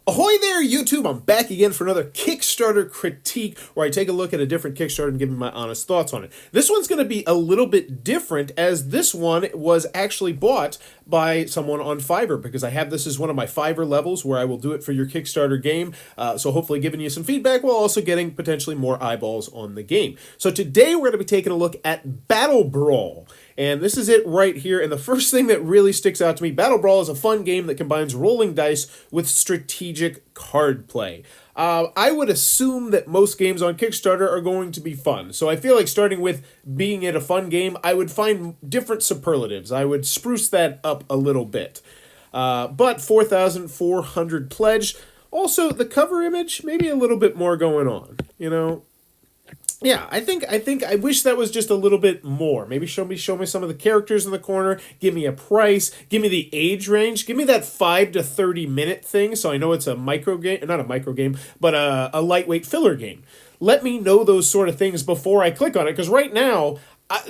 Ahoy there, YouTube! I'm back again for another Kickstarter critique where I take a look at a different Kickstarter and give me my honest thoughts on it. This one's going to be a little bit different, as this one was actually bought by someone on Fiverr, because I have this as one of my Fiverr levels where I will do it for your Kickstarter game, so hopefully giving you some feedback while also getting potentially more eyeballs on the game. So today we're going to be taking a look at Battle Brawl. And this is it right here. And the first thing that really sticks out to me, Battle Brawl is a fun game that combines rolling dice with strategic card play. I would assume that most games on Kickstarter are going to be fun. So I feel like starting with being it a fun game, I would find different superlatives. I would spruce that up a little bit. But 4,400 pledged. Also, the cover image, maybe a little bit more going on, you know? Yeah, I wish that was just a little bit more. Maybe show me some of the characters in the corner, give me a price, give me the age range, give me that 5 to 30 minute thing so I know it's a micro game, not a micro game, but a lightweight filler game. Let me know those sort of things before I click on it, because right now,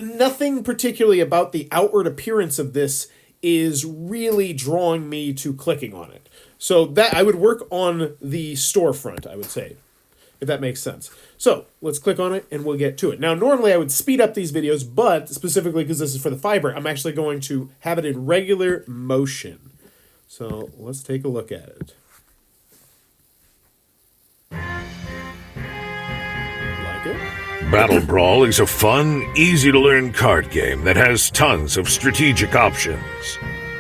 nothing particularly about the outward appearance of this is really drawing me to clicking on it. So that I would work on the storefront, I would say, if that makes sense. So let's click on it and we'll get to it. Now, normally I would speed up these videos, but specifically because this is for the Fiverr, I'm actually going to have it in regular motion. So let's take a look at it. Like it? Battle Brawl is a fun, easy-to-learn card game that has tons of strategic options.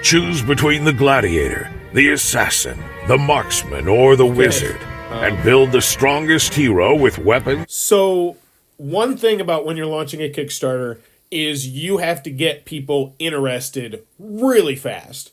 Choose between the gladiator, the assassin, the marksman, or the wizard. And build the strongest hero with weapons. So, one thing about when you're launching a Kickstarter is you have to get people interested really fast.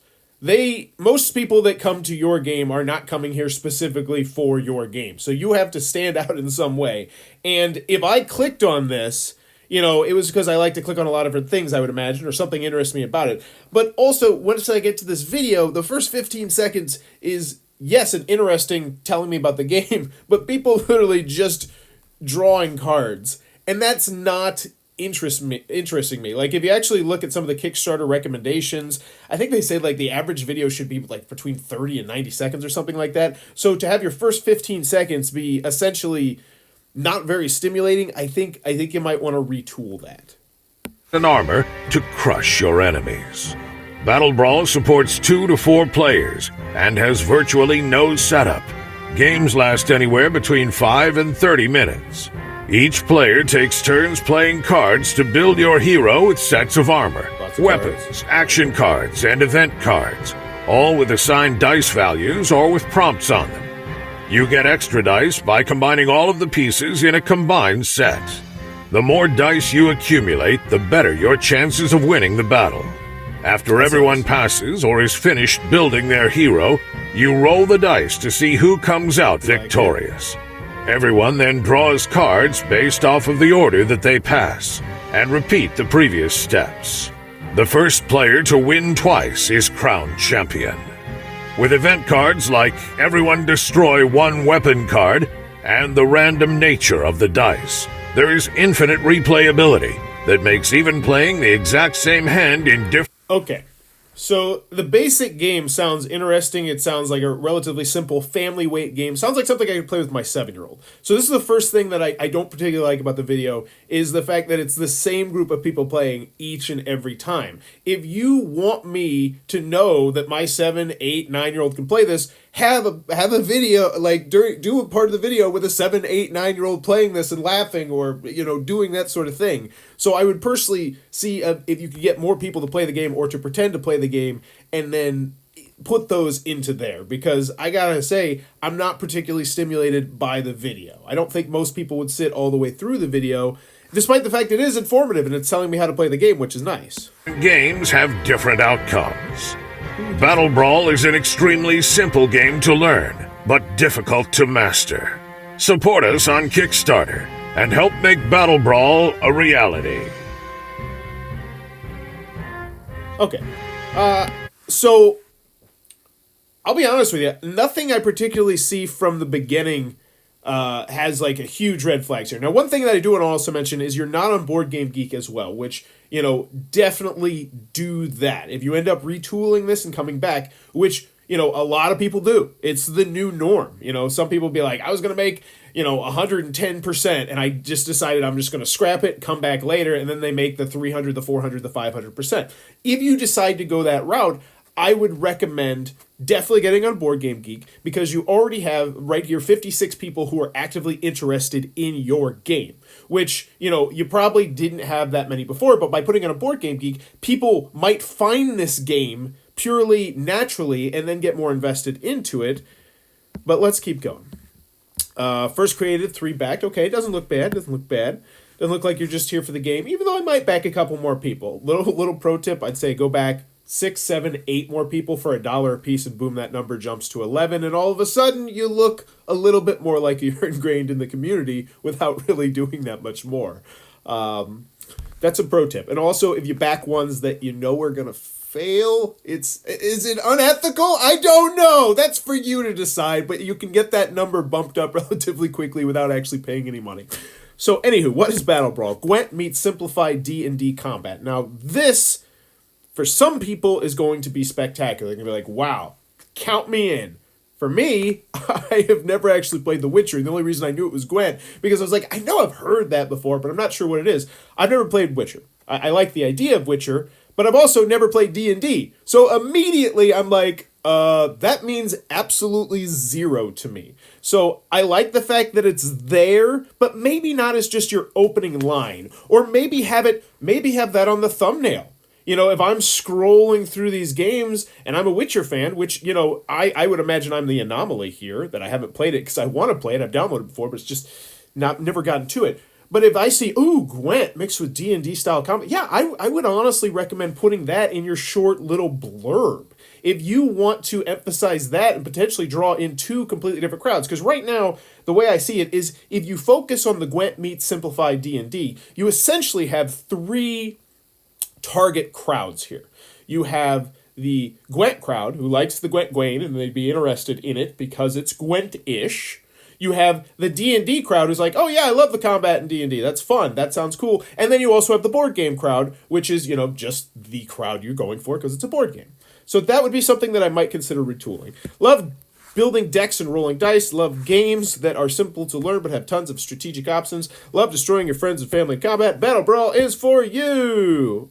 Most people that come to your game are not coming here specifically for your game. So you have to stand out in some way. And if I clicked on this, you know, it was because I like to click on a lot of different things, I would imagine, or something interests me about it. But also, once I get to this video, the first 15 seconds is, yes, an interesting telling me about the game, but people literally just drawing cards. And that's not interesting me. Like, if you actually look at some of the Kickstarter recommendations, I think they say, like, the average video should be, like, between 30 and 90 seconds or something like that. So to have your first 15 seconds be essentially not very stimulating, I think you might want to retool that. An armor to crush your enemies. Battle Brawl supports 2 to 4 players and has virtually no setup. Games last anywhere between 5 and 30 minutes. Each player takes turns playing cards to build your hero with sets of armor, weapons, action cards, and event cards, all with assigned dice values or with prompts on them. You get extra dice by combining all of the pieces in a combined set. The more dice you accumulate, the better your chances of winning the battle. After everyone passes or is finished building their hero, you roll the dice to see who comes out victorious. Everyone then draws cards based off of the order that they pass, and repeat the previous steps. The first player to win twice is crowned champion. With event cards like Everyone Destroy One Weapon card and the random nature of the dice, there is infinite replayability that makes even playing the exact same hand in different... Okay, so the basic game sounds interesting. It sounds like a relatively simple family weight game. Sounds like something I could play with my 7-year-old. So this is the first thing that I don't particularly like about the video, is the fact that it's the same group of people playing each and every time. If you want me to know that my 7, 8, 9-year-old can play this, have a video, like, do a part of the video with a 7, 8, 9-year-old playing this and laughing, or, you know, doing that sort of thing. So I would personally see if you could get more people to play the game or to pretend to play the game, and then put those into there, because I gotta say, I'm not particularly stimulated by the video. I don't think most people would sit all the way through the video, despite the fact it is informative and it's telling me how to play the game, which is nice. Games have different outcomes. Battle Brawl is an extremely simple game to learn, but difficult to master. Support us on Kickstarter and help make Battle Brawl a reality. Okay. So, I'll be honest with you, nothing I particularly see from the beginning has like a huge red flags here. Now, one thing that I do want to also mention is you're not on Board Game Geek as well, which, definitely do that. If you end up retooling this and coming back, which, a lot of people do. It's the new norm. Some people be like, I was going to make, 110%, and I just decided I'm just going to scrap it, come back later, and then they make the 300, the 400, the 500%. If you decide to go that route, I would recommend definitely getting on Board Game Geek, because you already have right here 56 people who are actively interested in your game, which, you probably didn't have that many before, but by putting on a Board Game Geek, people might find this game purely naturally and then get more invested into it. But let's keep going. First created, 3 backed. Okay, doesn't look bad. Doesn't look like you're just here for the game, even though I might back a couple more people. Little pro tip, I'd say go back 6, 7, 8 more people for $1 a piece, and boom, that number jumps to 11, and all of a sudden you look a little bit more like you're ingrained in the community without really doing that much more. That's a pro tip. And also, if you back ones that are gonna fail, is it unethical? I don't know. That's for you to decide, but you can get that number bumped up relatively quickly without actually paying any money. So, anywho, what is Battle Brawl? Gwent meets simplified D&D combat. Now, this, for some people, is going to be spectacular. They're going to be like, wow, count me in. For me, I have never actually played The Witcher. The only reason I knew it was Gwent, because I was like, I know I've heard that before, but I'm not sure what it is. I've never played Witcher. I like the idea of Witcher, but I've also never played D&D. So immediately I'm like, that means absolutely zero to me. So I like the fact that it's there, but maybe not as just your opening line. Or maybe have that on the thumbnail. If I'm scrolling through these games and I'm a Witcher fan, which, I would imagine I'm the anomaly here, that I haven't played it because I want to play it. I've downloaded it before, but it's just never gotten to it. But if I see, Gwent mixed with D&D style combat, yeah, I would honestly recommend putting that in your short little blurb. If you want to emphasize that and potentially draw in 2 completely different crowds. Because right now, the way I see it is, if you focus on the Gwent meets simplified D&D, you essentially have 3 target crowds here. You have the Gwent crowd, who likes the Gwent Gwain, and they'd be interested in it because it's Gwent-ish. You have the D&D crowd who's like, oh yeah, I love the combat in D&D. That's fun. That sounds cool. And then you also have the board game crowd, which is, just the crowd you're going for because it's a board game. So that would be something that I might consider retooling. Love building decks and rolling dice. Love games that are simple to learn but have tons of strategic options. Love destroying your friends and family in combat. Battle Brawl is for you.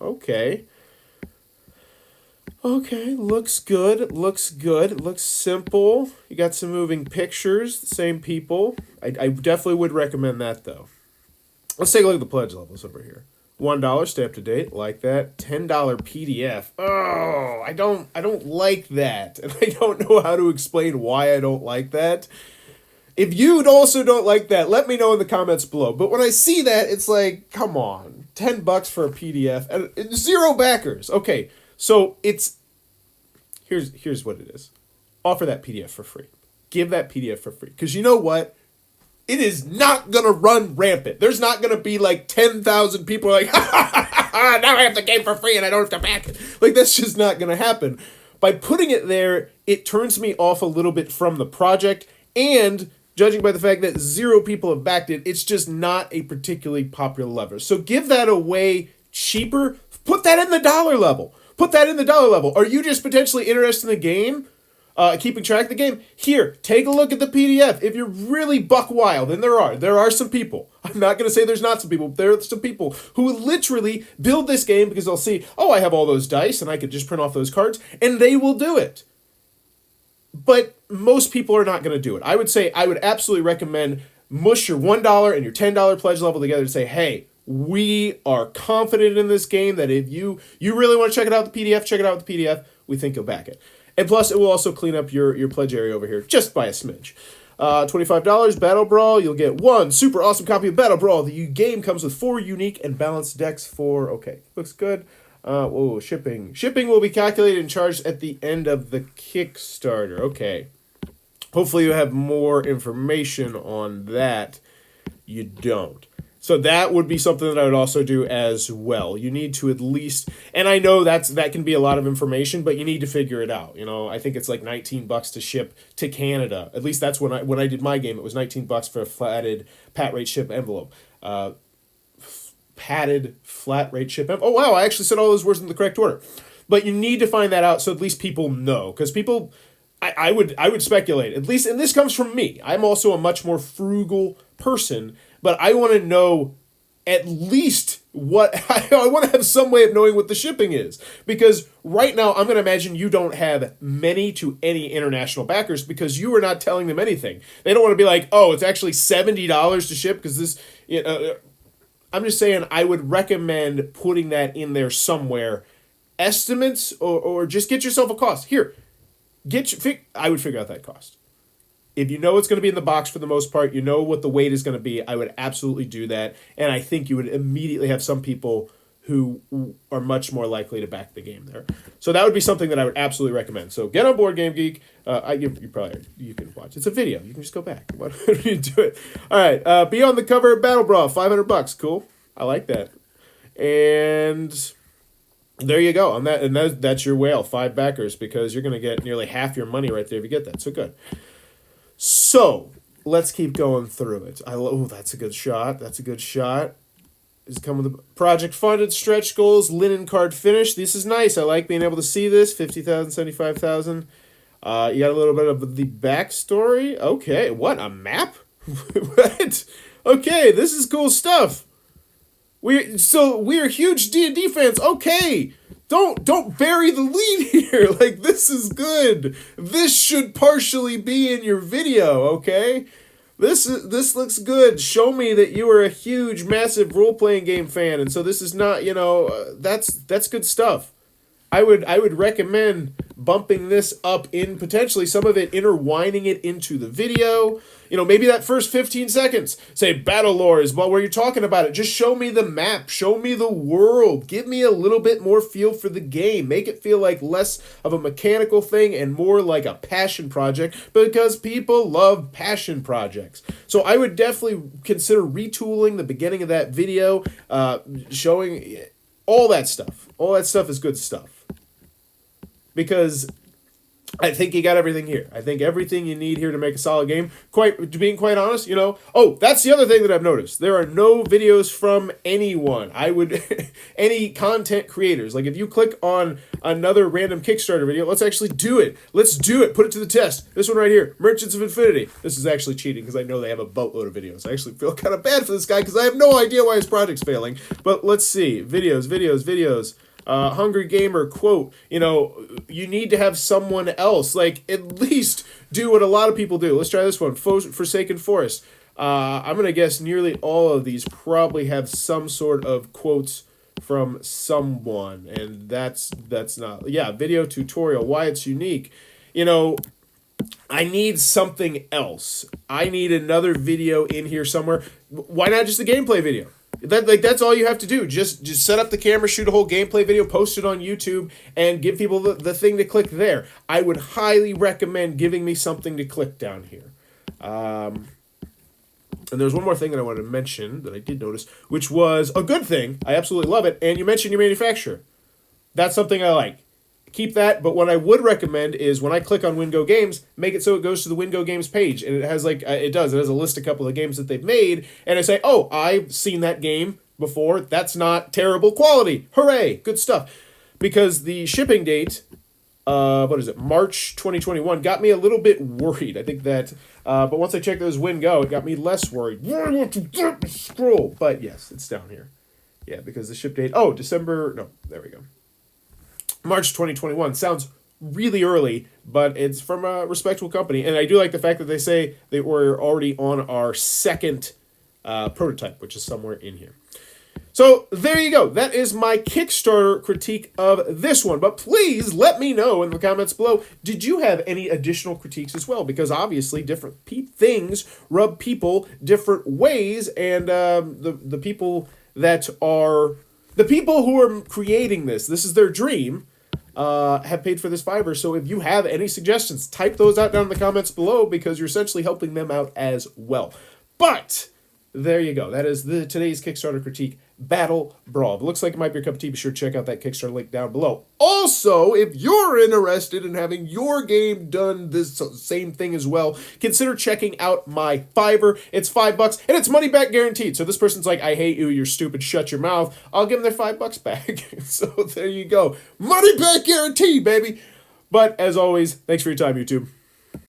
Okay, looks good, looks simple. You got some moving pictures, same people. I definitely would recommend that, though. Let's take a look at the pledge levels over here. $1, stay up to date, like that. $10 PDF. Oh, I don't like that, and I don't know how to explain why I don't like that. If you also don't like that, let me know in the comments below. But when I see that, it's like, come on, $10 for a PDF and 0 backers. Okay. So here's what it is. Offer that PDF for free. Give that PDF for free. Because you know what? It is not going to run rampant. There's not going to be like 10,000 people like, now I have the game for free and I don't have to back it. Like, that's just not going to happen. By putting it there, it turns me off a little bit from the project, and judging by the fact that 0 people have backed it, it's just not a particularly popular lever. So give that away cheaper. Put that in the $1 level. Are you just potentially interested in the game? Keeping track of the game? Here, take a look at the PDF. If you're really buck wild, and there are some people. I'm not going to say there's not some people. There are some people who literally build this game because they'll see, I have all those dice and I could just print off those cards, and they will do it. But most people are not going to do it. I would absolutely recommend mush your $1 and your $10 pledge level together and say, hey, we are confident in this game that if you really want to check it out with the PDF, check it out with the PDF. We think you'll back it. And plus, it will also clean up your pledge area over here just by a smidge. $25, Battle Brawl. You'll get 1 super awesome copy of Battle Brawl. The game comes with 4 unique and balanced decks for, looks good. Shipping. Shipping will be calculated and charged at the end of the Kickstarter. Okay. Hopefully you have more information on that. You don't. So that would be something that I would also do as well. You need to at least, and I know that can be a lot of information, but you need to figure it out. I think it's like $19 to ship to Canada. At least that's when I did my game. It was $19 for a flatted pat rate ship envelope. Padded flat rate ship envelope. Oh wow, I actually said all those words in the correct order. But you need to find that out so at least people know, because people. I would speculate, at least, and this comes from me. I'm also a much more frugal person, but I want to know at least what I want to have some way of knowing what the shipping is, because right now I'm going to imagine you don't have many to any international backers because you are not telling them anything. They don't want to be like, oh, it's actually $70 to ship because this. I'm just saying I would recommend putting that in there somewhere, estimates or just get yourself a cost here. I would figure out that cost. If you know it's going to be in the box for the most part, you know what the weight is going to be, I would absolutely do that. And I think you would immediately have some people who are much more likely to back the game there. So that would be something that I would absolutely recommend. So get on board, Game Geek. You can watch. It's a video. You can just go back. Why don't you do it? All right. Be on the cover of Battle Brawl. $500. Cool. I like that. And there you go. On that, and that's your whale. 5 backers, because you're going to get nearly half your money right there if you get that. So good. So let's keep going through it. That's a good shot. That's a good shot. Is coming with the project funded, stretch goals, linen card finish. This is nice. I like being able to see this. 50,000, 75,000. You got a little bit of the backstory. Okay, what, a map? What? Okay, this is cool stuff. We're huge D&D fans. Okay, don't bury the lead here. Like, this is good. This should partially be in your video. Okay, this looks good. Show me that you are a huge, massive role-playing game fan, and so this is not, that's good stuff. I would recommend bumping this up in potentially some of it, intertwining it into the video. Maybe that first 15 seconds, say Battle Lores, while you're talking about it, just show me the map, show me the world, give me a little bit more feel for the game, make it feel like less of a mechanical thing and more like a passion project, because people love passion projects. So I would definitely consider retooling the beginning of that video, showing all that stuff. All that stuff is good stuff. Because I think you got everything here. I think everything you need here to make a solid game. Being quite honest, that's the other thing that I've noticed. There are no videos from anyone. Any content creators. Like, if you click on another random Kickstarter video, let's actually do it. Let's do it. Put it to the test. This one right here, Merchants of Infinity. This is actually cheating because I know they have a boatload of videos. I actually feel kind of bad for this guy because I have no idea why his project's failing. But let's see. Videos. Hungry Gamer, quote, you need to have someone else, like, at least do what a lot of people do. Let's try this one, Forsaken Forest. I'm going to guess nearly all of these probably have some sort of quotes from someone, and that's not, video tutorial, why it's unique. I need something else. I need another video in here somewhere. Why not just a gameplay video? That's all you have to do. Just set up the camera, shoot a whole gameplay video, post it on YouTube, and give people the thing to click there. I would highly recommend giving me something to click down here. And there's one more thing that I wanted to mention that I did notice, which was a good thing. I absolutely love it. And you mentioned your manufacturer. That's something I like. Keep that, but what I would recommend is when I click on WinGo Games, make it so it goes to the WinGo Games page, and it has it has a list of a couple of games that they've made, and I say, oh, I've seen that game before, that's not terrible quality, hooray, good stuff. Because the shipping date, March 2021, got me a little bit worried. I think that, but once I checked those WinGo, it got me less worried. Scroll, but yes, it's down here. Yeah, because the ship date, there we go. March 2021 sounds really early, but it's from a respectable company. And I do like the fact that they say they were already on our second prototype, which is somewhere in here. So there you go. That is my Kickstarter critique of this one. But please let me know in the comments below, did you have any additional critiques as well? Because obviously different things rub people different ways. And the people that are... The people who are creating this is their dream, have paid for this Fiverr. So if you have any suggestions, type those out down in the comments below, because you're essentially helping them out as well. But there you go. That is today's Kickstarter critique, Battle Brawl. If it looks like it might be your cup of tea, be sure to check out that Kickstarter link down below. Also, if you're interested in having your game done this same thing as well, consider checking out my Fiverr. It's $5 and it's money back guaranteed. So this person's like, I hate you, you're stupid, shut your mouth. I'll give them their $5 back. So there you go. Money back guarantee, baby. But as always, thanks for your time, YouTube.